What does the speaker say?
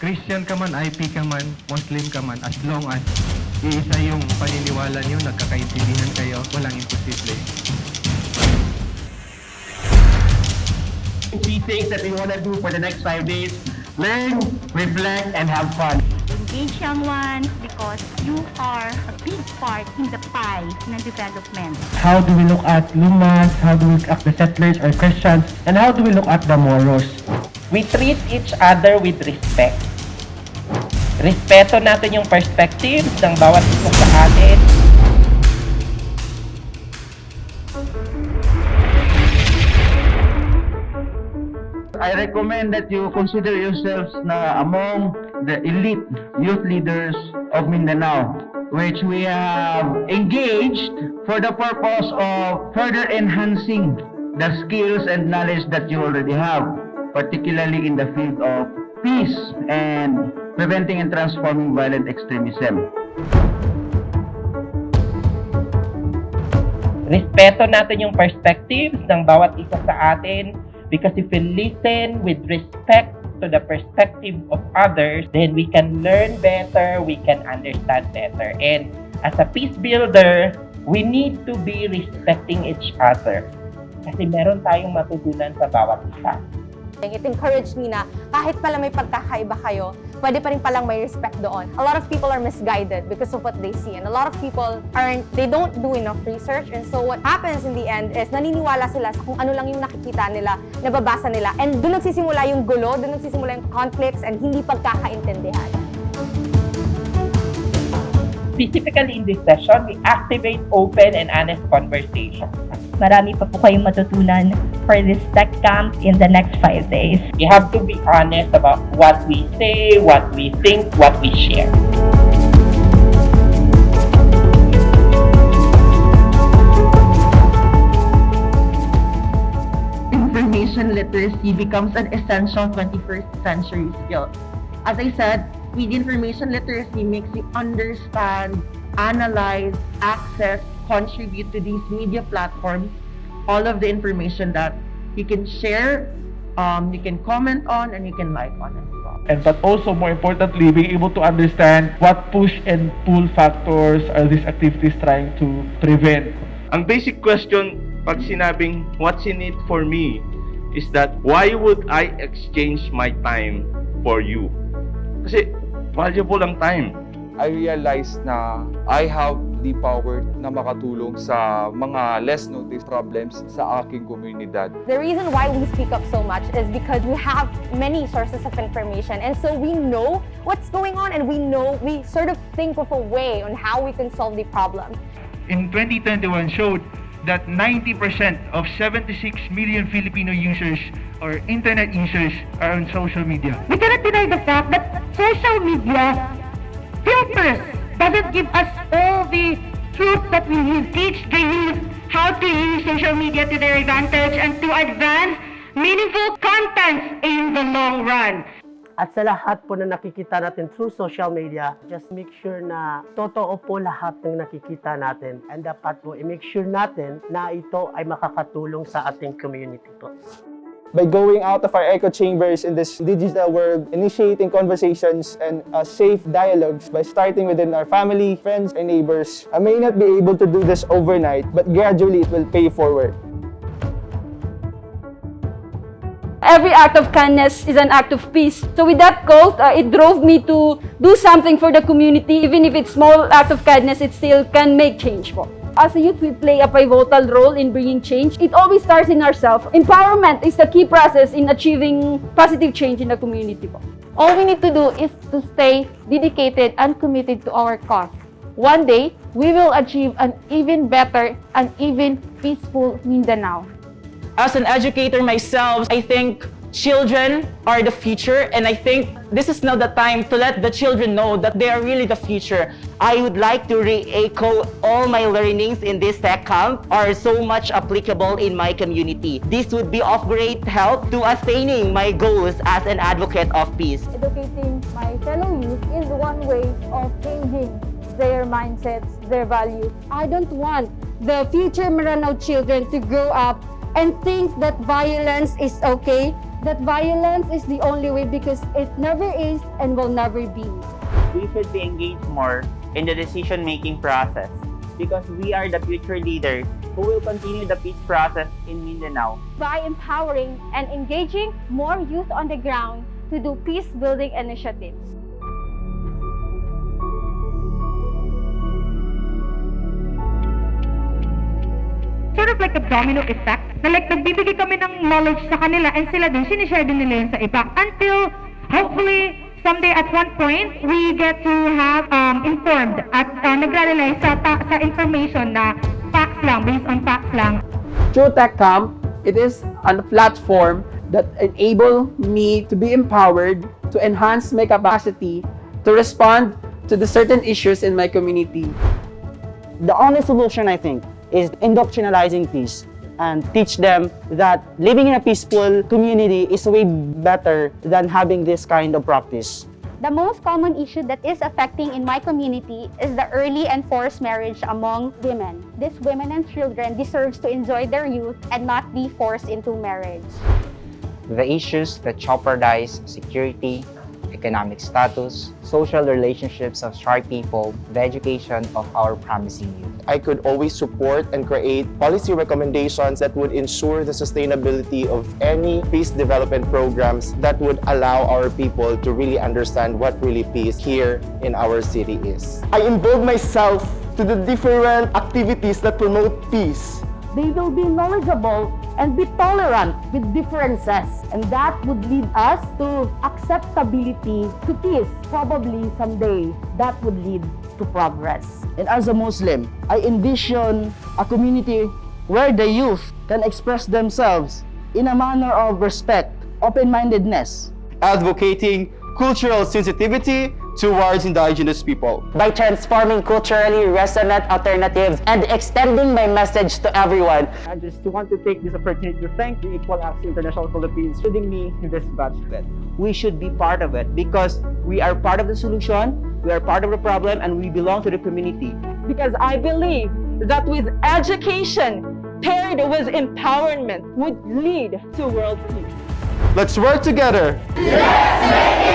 Christian ka man, IP ka man, Muslim ka man, as long as iisa yung paniniwala niyo, nagkakaintindihan kayo, walang imposible. 3 things that we want to do for the next 5 days: learn, reflect, and have fun. Engage young ones because you are a big part in the pie ng development. How do we look at Lumas? How do we look at the settlers or Christians? And how do we look at the Moros? We treat each other with respect. Respeto natin yung perspectives ng bawat isa sa atin. I recommend that you consider yourselves na among the elite youth leaders of Mindanao, which we have engaged for the purpose of further enhancing the skills and knowledge that you already have, particularly in the field of peace and preventing and transforming violent extremism. Respeto natin yung perspectives ng bawat isa sa atin, because if we listen with respect to the perspective of others, then we can learn better, we can understand better. And as a peace builder, we need to be respecting each other. Kasi meron tayong matutunan sa bawat isa. It encouraged me na kahit pala may pagkakaiba kayo, pwede pa rin palang may respect doon. A lot of people are misguided because of what they see, and a lot of people they don't do enough research, and so what happens in the end is naniniwala sila sa kung ano lang yung nakikita nila, nababasa nila, and doon nagsisimula yung gulo, doon nagsisimula yung conflicts and hindi pagkakaintindihan. Specifically in this session, we activate open and honest conversation. Marami pa po kayong matutunan for this tech camp in the next 5 days. We have to be honest about what we say, what we think, what we share. Information literacy becomes an essential 21st century skill. As I said, with information literacy makes you understand, analyze, access, contribute to these media platforms, all of the information that you can share, you can comment on, and you can like on as well. And but also more importantly, being able to understand what push and pull factors are these activities trying to prevent. Ang basic question pag sinabing what's in it for me is that why would I exchange my time for you? Kasi valuable ang time. I realized na I have the power na makatulong sa mga less noticed problems sa aking komunidad. The reason why we speak up so much is because we have many sources of information, and so we know what's going on, and we sort of think of a way on how we can solve the problem. In 2021 showed that 90% of 76 million Filipino users or internet users are on social media. We cannot deny the fact that social media filters doesn't give us all the truth that we need. Teach the youth how to use social media to their advantage and to advance meaningful content in the long run. At sa lahat po na nakikita natin through social media, just make sure na totoo po lahat ng nakikita natin. And dapat po i-make sure natin na ito ay makakatulong sa ating community po. By going out of our echo chambers in this digital world, initiating conversations and safe dialogues by starting within our family, friends, and neighbors. I may not be able to do this overnight, but gradually it will pay forward. Every act of kindness is an act of peace. So with that quote, it drove me to do something for the community. Even if it's small act of kindness, it still can make change po. As a youth, we play a pivotal role in bringing change. It always starts in ourselves. Empowerment is the key process in achieving positive change in the community po. All we need to do is to stay dedicated and committed to our cause. One day, we will achieve an even better and even peaceful Mindanao. As an educator myself, I think children are the future, and I think this is now the time to let the children know that they are really the future. I would like to re-echo all my learnings in this tech camp are so much applicable in my community. This would be of great help to attaining my goals as an advocate of peace. Educating my fellow youth is one way of changing their mindsets, their values. I don't want the future Mindanao children to grow up and think that violence is okay, that violence is the only way because it never is and will never be. We should be engaged more in the decision-making process because we are the future leaders who will continue the peace process in Mindanao. By empowering and engaging more youth on the ground to do peace-building initiatives. Sort of like a domino effect, na like nagbibigay kami ng knowledge sa kanila and sila din, sinishare din nila yun sa iba. Until, hopefully, someday at one point, we get to have informed at nagre-rely sa information na facts lang, based on facts lang. Through Tech Camp, it is a platform that enable me to be empowered, to enhance my capacity, to respond to the certain issues in my community. The only solution, I think, is indoctrinalizing peace and teach them that living in a peaceful community is way better than having this kind of practice. The most common issue that is affecting in my community is the early and forced marriage among women. These women and children deserves to enjoy their youth and not be forced into marriage. The issues that jeopardize security, economic status, social relationships of shy people, the education of our promising youth. I could always support and create policy recommendations that would ensure the sustainability of any peace development programs that would allow our people to really understand what really peace here in our city is. I involve myself to the different activities that promote peace. They will be knowledgeable and be tolerant with differences, and that would lead us to acceptability to peace. Probably someday that would lead to progress. And as a Muslim, I envision a community where the youth can express themselves in a manner of respect, open-mindedness, Advocating cultural sensitivity towards indigenous people. by transforming culturally resonant alternatives and extending my message to everyone. I just want to take this opportunity to thank the Equal Access International Philippines for leading me in this batch. We should be part of it because we are part of the solution, we are part of the problem, and we belong to the community. Because I believe that with education paired with empowerment would lead to world peace. Let's work together. Let's make it